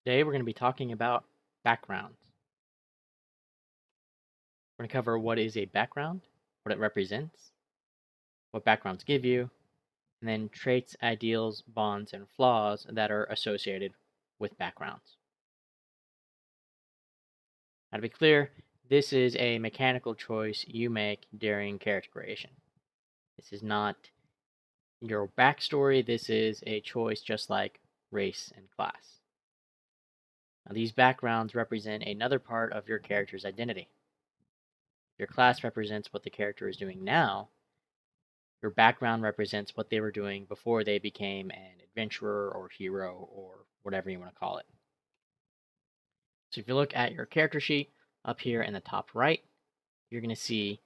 Today we're going to be talking about backgrounds. We're going to cover what is a background, what it represents, what backgrounds give you, and then traits, ideals, bonds, and flaws that are associated with backgrounds. Now, to be clear, this is a mechanical choice you make during character creation. This is not your backstory, this is a choice just like race and class. Now, these backgrounds represent another part of your character's identity. Your class represents what the character is doing now. Your background represents what they were doing before they became an adventurer or hero or whatever you want to call it. So if you look at your character sheet up here in the top right, you're going to see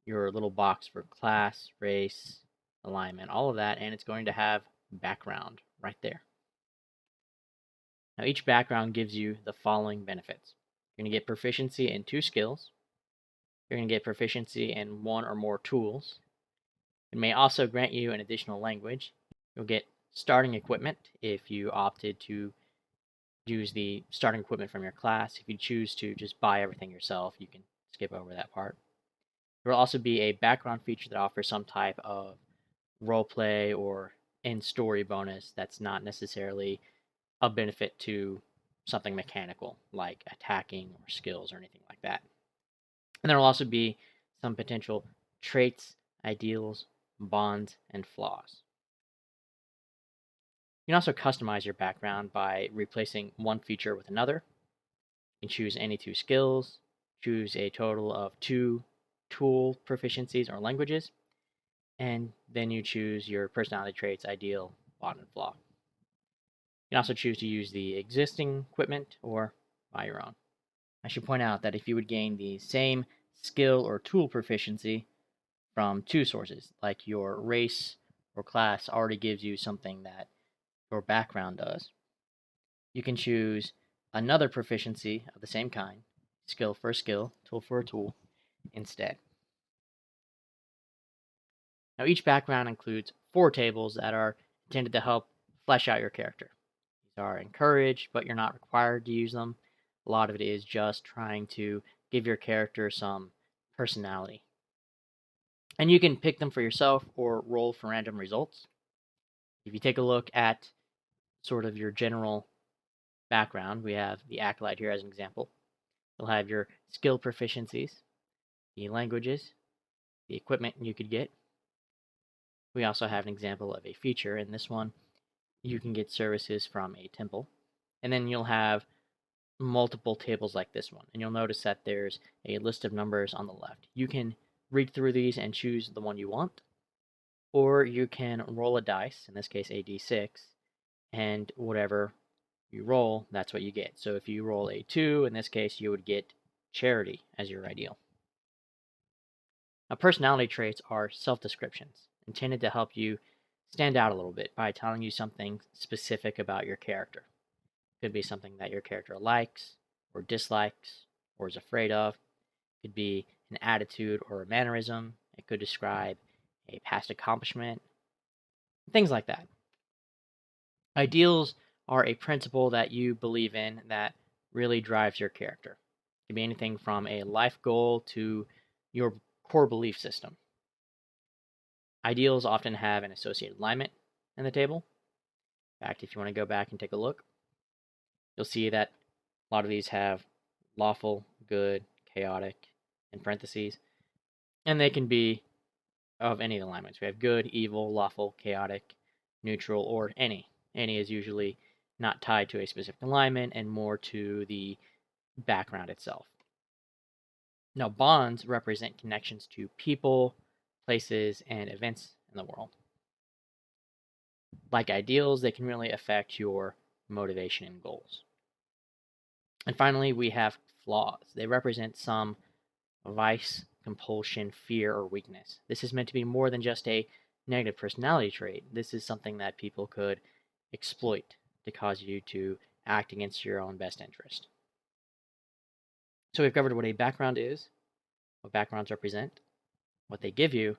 your little box for class, race, alignment, all of that, and it's going to have background right there. Now each background gives you the following benefits. You're going to get proficiency in 2 skills. You're going to get proficiency in 1 or more tools. It may also grant you an additional language. You'll get starting equipment if you opted to use the starting equipment from your class. If you choose to just buy everything yourself, you can skip over that part. There will also be a background feature that offers some type of roleplay or in-story bonus that's not necessarily a benefit to something mechanical like attacking or skills or anything like that. And there will also be some potential traits, ideals, bonds, and flaws. You can also customize your background by replacing one feature with another. You can choose any 2 skills, choose a total of 2 tool proficiencies or languages, and then you choose your personality traits, ideal, bond, and flaw. You can also choose to use the existing equipment or buy your own. I should point out that if you would gain the same skill or tool proficiency from 2 sources, like your race or class already gives you something that your background does, you can choose another proficiency of the same kind, skill for a skill, tool for a tool, instead. Now each background includes 4 tables that are intended to help flesh out your character. These are encouraged, but you're not required to use them. A lot of it is just trying to give your character some personality. And you can pick them for yourself or roll for random results. If you take a look at sort of your general background, we have the Acolyte here as an example. You'll have your skill proficiencies, the languages, the equipment you could get. We also have an example of a feature. In this one, you can get services from a temple. And then you'll have multiple tables like this one. And you'll notice that there's a list of numbers on the left. You can read through these and choose the one you want. Or you can roll a dice, in this case a d6, and whatever you roll, that's what you get. So if you roll a 2, in this case, you would get charity as your ideal. Now, personality traits are self-descriptions intended to help you stand out a little bit by telling you something specific about your character. It could be something that your character likes or dislikes or is afraid of. It could be an attitude or a mannerism. It could describe a past accomplishment, things like that. Ideals are a principle that you believe in that really drives your character. It can be anything from a life goal to your core belief system. Ideals often have an associated alignment in the table. In fact, if you want to go back and take a look, you'll see that a lot of these have lawful, good, chaotic, in parentheses, and they can be of any alignments. We have good, evil, lawful, chaotic, neutral, or any. Any is usually not tied to a specific alignment and more to the background itself. Now, bonds represent connections to people, places, and events in the world. Like ideals, they can really affect your motivation and goals. And finally, we have flaws. They represent some vice, compulsion, fear, or weakness. This is meant to be more than just a negative personality trait. This is something that people could exploit to cause you to act against your own best interest. So we've covered what a background is, what backgrounds represent, what they give you,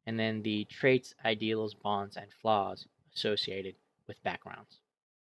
and then the traits, ideals, bonds, and flaws associated with backgrounds.